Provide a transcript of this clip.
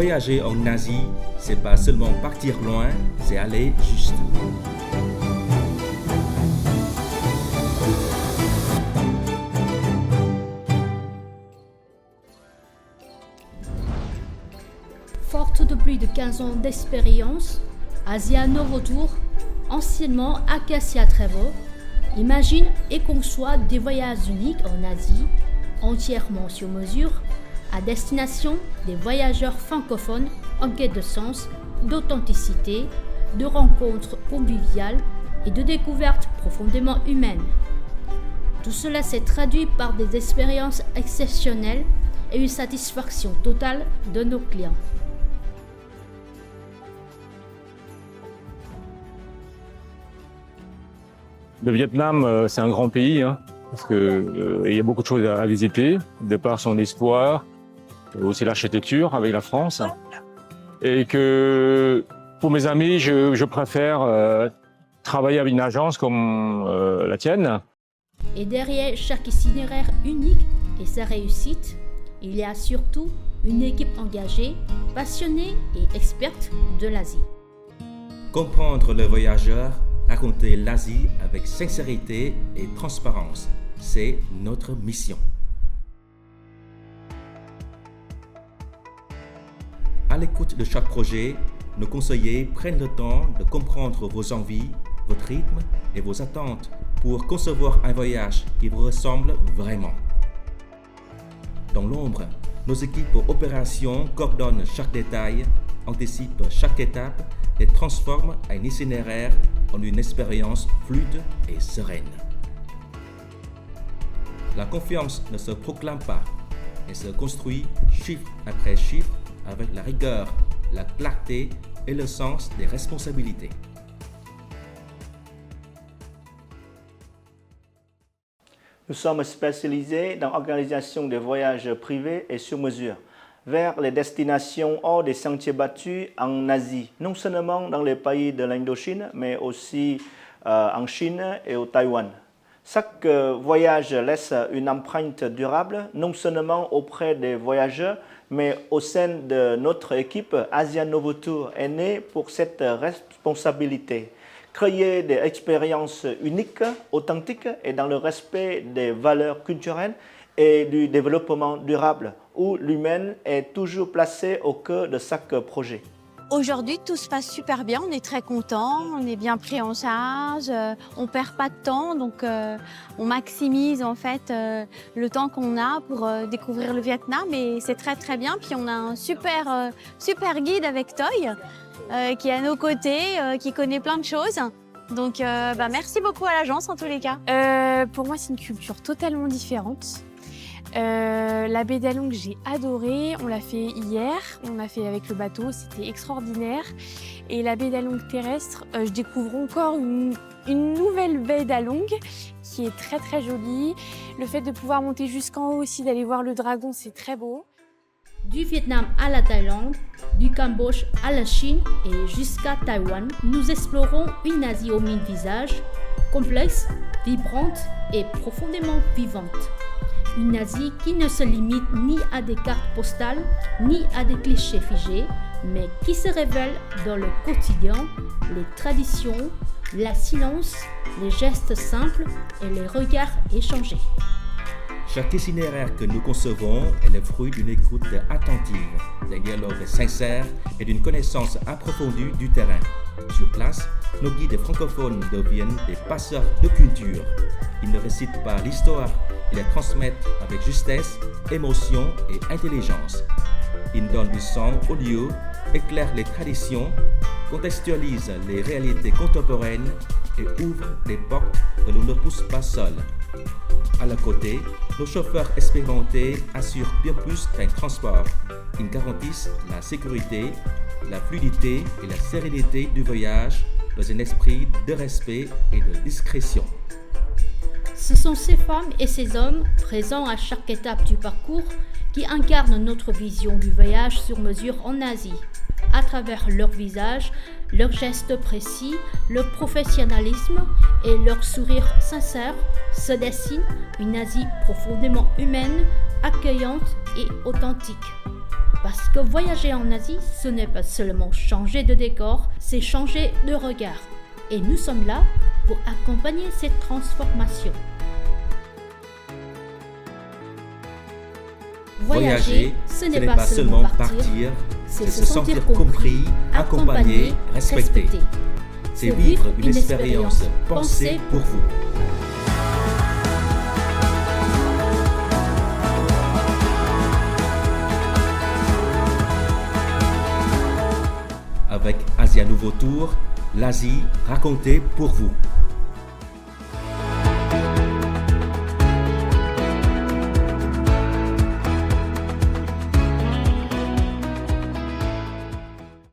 Voyager en Asie, c'est pas seulement partir loin, c'est aller juste. Forte de plus de 15 ans d'expérience, Asia Novotour, anciennement Acacia Travel, imagine et conçoit des voyages uniques en Asie, entièrement sur mesure, à destination des voyageurs francophones en quête de sens, d'authenticité, de rencontres conviviales et de découvertes profondément humaines. Tout cela s'est traduit par des expériences exceptionnelles et une satisfaction totale de nos clients. Le Vietnam, c'est un grand pays, parce que il y a beaucoup de choses à visiter, de par son histoire, aussi l'architecture avec la France. Et que pour mes amis, je préfère travailler avec une agence comme la tienne. Et derrière chaque itinéraire unique et sa réussite, il y a surtout une équipe engagée, passionnée et experte de l'Asie. Comprendre le voyageur, raconter l'Asie avec sincérité et transparence, c'est notre mission. À l'écoute de chaque projet, nos conseillers prennent le temps de comprendre vos envies, votre rythme et vos attentes pour concevoir un voyage qui vous ressemble vraiment. Dans l'ombre, nos équipes opérations coordonnent chaque détail, anticipent chaque étape et transforment un itinéraire en une expérience fluide et sereine. La confiance ne se proclame pas, elle se construit chiffre après chiffre avec la rigueur, la clarté et le sens des responsabilités. Nous sommes spécialisés dans l'organisation des voyages privés et sur mesure vers les destinations hors des sentiers battus en Asie, non seulement dans les pays de l'Indochine, mais aussi en Chine et au Taïwan. Chaque voyage laisse une empreinte durable, non seulement auprès des voyageurs, mais au sein de notre équipe. Asia Novotour est née pour cette responsabilité. Créer des expériences uniques, authentiques et dans le respect des valeurs culturelles et du développement durable, où l'humain est toujours placé au cœur de chaque projet. Aujourd'hui, tout se passe super bien, on est très contents, on est bien pris en charge, on perd pas de temps, donc on maximise en fait le temps qu'on a pour découvrir le Vietnam et c'est très très bien. Puis on a un super guide avec Toy qui est à nos côtés, qui connaît plein de choses. Donc merci beaucoup à l'agence en tous les cas. Pour moi, c'est une culture totalement différente. La baie d'Along, j'ai adoré. On l'a fait hier, on l'a fait avec le bateau, c'était extraordinaire. Et la baie d'Along terrestre, je découvre encore une nouvelle baie d'Along qui est très très jolie. Le fait de pouvoir monter jusqu'en haut aussi, d'aller voir le dragon, c'est très beau. Du Vietnam à la Thaïlande, du Cambodge à la Chine et jusqu'à Taïwan, nous explorons une Asie aux mille visages, complexe, vibrante et profondément vivante. Une Asie qui ne se limite ni à des cartes postales, ni à des clichés figés, mais qui se révèle dans le quotidien, les traditions, le silence, les gestes simples et les regards échangés. Chaque itinéraire que nous concevons est le fruit d'une écoute attentive, d'un dialogue sincère et d'une connaissance approfondie du terrain. Sur place, nos guides francophones deviennent des passeurs de culture. Ils ne récitent pas l'histoire, ils la transmettent avec justesse, émotion et intelligence. Ils donnent du sang au lieu, éclairent les traditions, contextualisent les réalités contemporaines et ouvrent des portes que l'on ne pousse pas seul. À leur côté, nos chauffeurs expérimentés assurent bien plus qu'un transport. Ils garantissent la sécurité, la fluidité et la sérénité du voyage dans un esprit de respect et de discrétion. Ce sont ces femmes et ces hommes, présents à chaque étape du parcours, qui incarnent notre vision du voyage sur mesure en Asie. À travers leur visage, leurs gestes précis, leur professionnalisme et leur sourire sincère se dessine une Asie profondément humaine, accueillante et authentique. Parce que voyager en Asie, ce n'est pas seulement changer de décor, c'est changer de regard. Et nous sommes là pour accompagner cette transformation. Voyager, ce n'est pas seulement partir, c'est se sentir compris, accompagné, respecté. C'est vivre une expérience pensée pour vous. Avec Asia Nouveau Tour, l'Asie racontée pour vous.